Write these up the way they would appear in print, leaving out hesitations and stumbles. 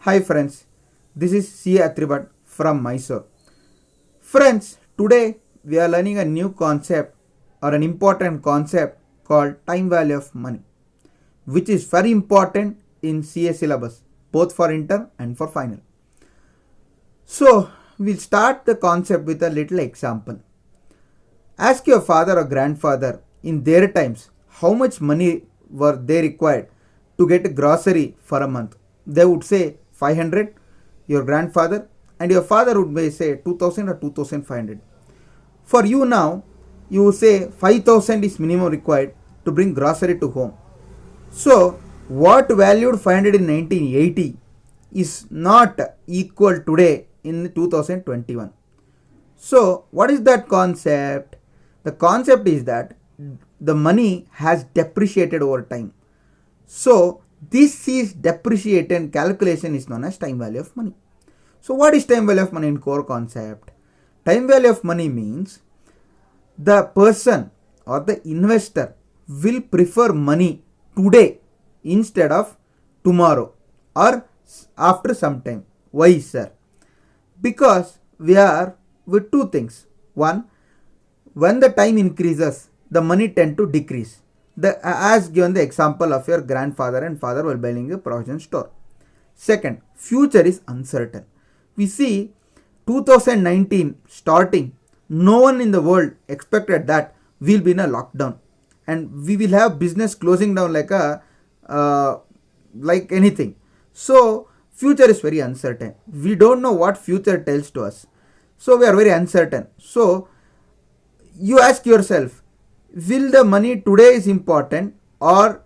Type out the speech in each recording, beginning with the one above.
Hi friends, this is C. Atribat from Mysore. Friends, today we are learning a new concept or an important concept called time value of money, which is very important in CA syllabus, both for intern and for final. So, we'll start the concept with a little example. Ask your father or grandfather in their times how much money were they required to get a grocery for a month. They would say 500, your grandfather, and your father would may say 2000 or 2500. For you now, you would say 5000 is minimum required to bring grocery to home. So, what valued 500 in 1980 is not equal today in 2021. So, what is that concept? The concept is that the money has depreciated over time. So, this is depreciated calculation is known as time value of money. So, what is time value of money in core concept? Time value of money means the person or the investor will prefer money today instead of tomorrow or after some time. Why, sir? Because we are with two things. One, when the time increases, the money tend to decrease. As given the example of your grandfather and father while buying a provision store. Second, future is uncertain. We see 2019 starting, no one in the world expected that we'll be in a lockdown and we will have business closing down like anything. So future is very uncertain. We don't know what future tells to us. So we are very uncertain. So you ask yourself, will the money today is important or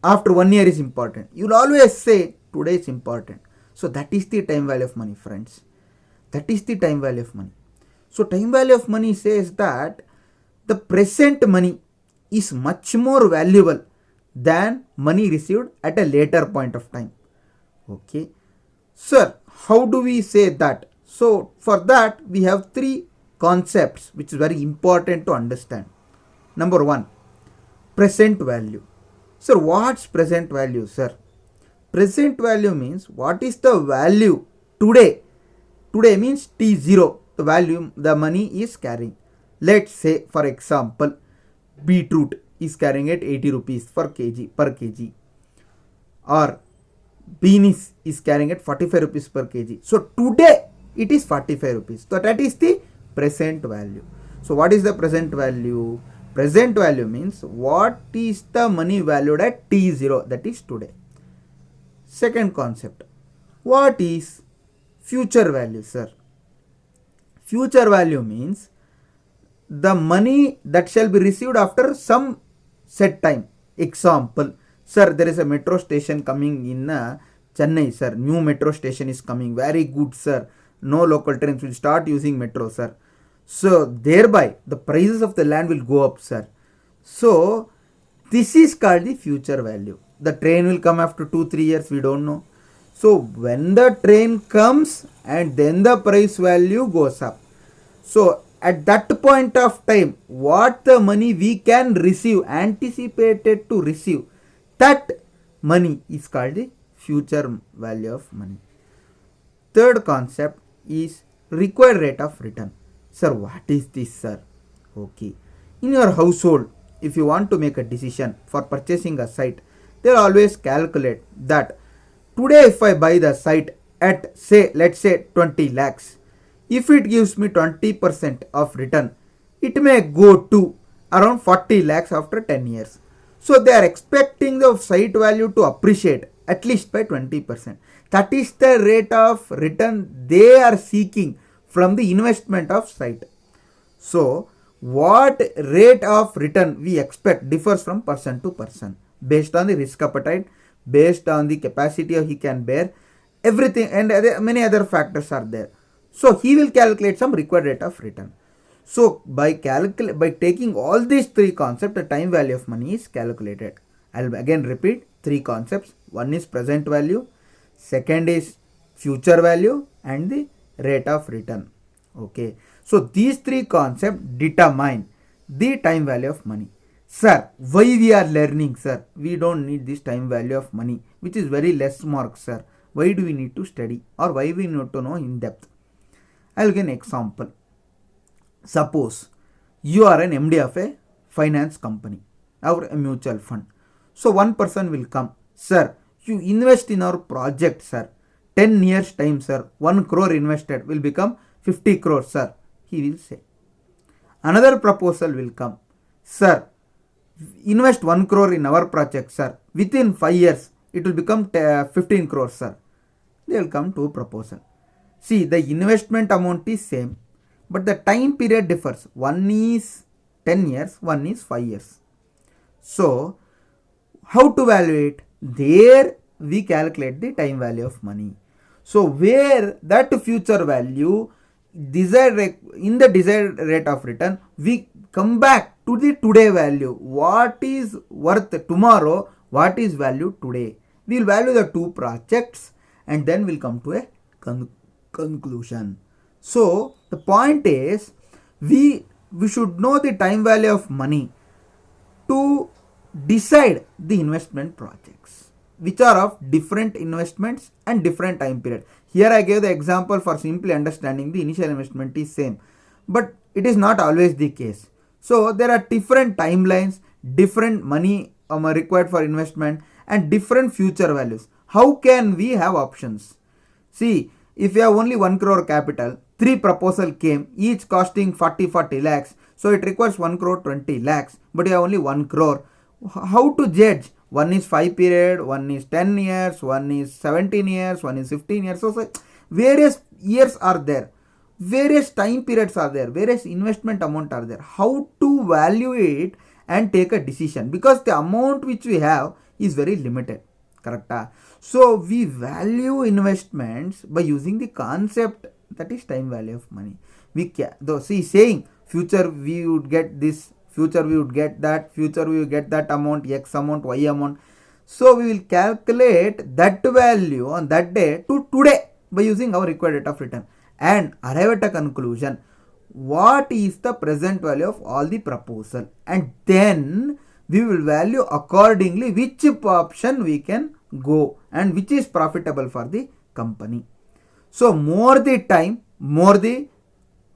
after 1 year is important? You'll always say today is important. So that is the time value of money, friends. That is the time value of money. So time value of money says that the present money is much more valuable than money received at a later point of time. Okay. Sir, how do we say that? So for that we have three concepts which is very important to understand. Number one, present value. Sir, what's present value, sir? Present value means what is the value today. Today means T0, the value the money is carrying. Let's say, for example, beetroot is carrying at 80 rupees per kg, or beans is carrying at 45 rupees per kg. So today it is 45 rupees. So that is the present value. So what is the present value? Present value means what is the money valued at T0, that is today. Second concept, what is future value, sir? Future value means the money that shall be received after some set time. Example, sir, there is a metro station coming in Chennai, sir. New metro station is coming. Very good, sir. No local trains will start using metro, sir. So thereby the prices of the land will go up, sir. So this is called the future value. The train will come after 2-3 years, we don't know. So when the train comes and then the price value goes up. So at that point of time, what the money we can receive, anticipated to receive, that money is called the future value of money. Third concept is required rate of return. Sir, what is this, sir? Okay. In your household, if you want to make a decision for purchasing a site, they'll always calculate that today if I buy the site at let's say 20 lakhs, if it gives me 20% of return, it may go to around 40 lakhs after 10 years. So they are expecting the site value to appreciate at least by 20%. That is the rate of return they are seeking from the investment of site. So what rate of return we expect differs from person to person based on the risk appetite, based on the capacity he can bear, everything, and many other factors are there. So he will calculate some required rate of return. So by taking all these three concepts, the time value of money is calculated. I'll again repeat three concepts. One is present value, second is future value, and the rate of return. Okay. So these three concepts determine the time value of money. Sir, why we are learning, sir? We don't need this time value of money, which is very less mark, sir. why do we need to study or why we need to know in depth? I'll give an example. Suppose you are an MD of a finance company or a mutual fund. So one person will come, sir, you invest in our project, sir. 10 years time, sir. 1 crore invested will become 50 crores, sir. He will say. Another proposal will come, sir, invest 1 crore in our project, sir. Within 5 years, it will become 15 crores, sir. They will come to proposal. See, the investment amount is same, but the time period differs. One is 10 years, one is 5 years. So, how to evaluate? There we calculate the time value of money. So, where that future value in the desired rate of return, we come back to the today value. What is worth tomorrow? What is value today? We will value the two projects and then we'll come to a conclusion. So the point is we should know the time value of money to decide the investment projects, which are of different investments and different time period. Here I gave the example for simply understanding the initial investment is same, but it is not always the case. So there are different timelines, different money required for investment and different future values. How can we have options? See, if you have only 1 crore capital, 3 proposal came, each costing 40 lakhs. So it requires 1 crore 20 lakhs, but you have only 1 crore. How to judge? One is 5 period, one is 10 years, one is 17 years, one is 15 years. So various years are there. Various time periods are there. Various investment amount are there. How to value it and take a decision? Because the amount which we have is very limited. Correct? So we value investments by using the concept that is time value of money. Saying future we would get this, future we would get that, future we will get that amount, X amount, Y amount. So we will calculate that value on that day to today by using our required rate of return and arrive at a conclusion. What is the present value of all the proposal? And then we will value accordingly which option we can go and which is profitable for the company. So more the time, more the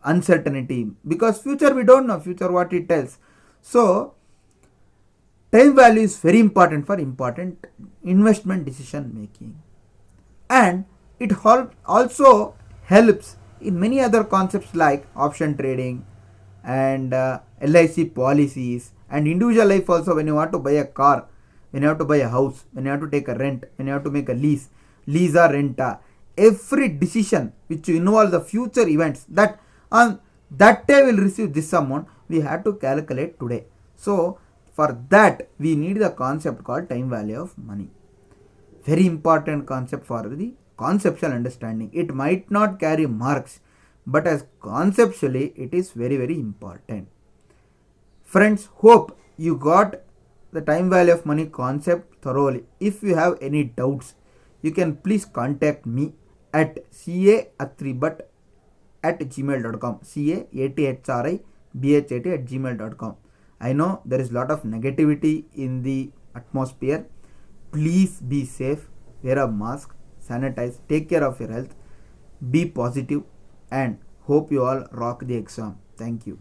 uncertainty, because future we don't know, future what it tells. So time value is very important for important investment decision making, and it also helps in many other concepts like option trading and LIC policies and individual life also. When you want to buy a car, when you have to buy a house, when you have to take a rent, when you have to make a lease or rent, every decision which involves the future events that on that day will receive this amount, we have to calculate today. So for that we need the concept called time value of money. Very important concept for the conceptual understanding. It might not carry marks, but as conceptually it is very, very important. Friends, hope you got the time value of money concept thoroughly. If you have any doubts, you can please contact me at caathribhat@gmail.com, caathribhat@gmail.com. I know there is a lot of negativity in the atmosphere. Please be safe, wear a mask, sanitize, take care of your health, be positive, and hope you all rock the exam. Thank you.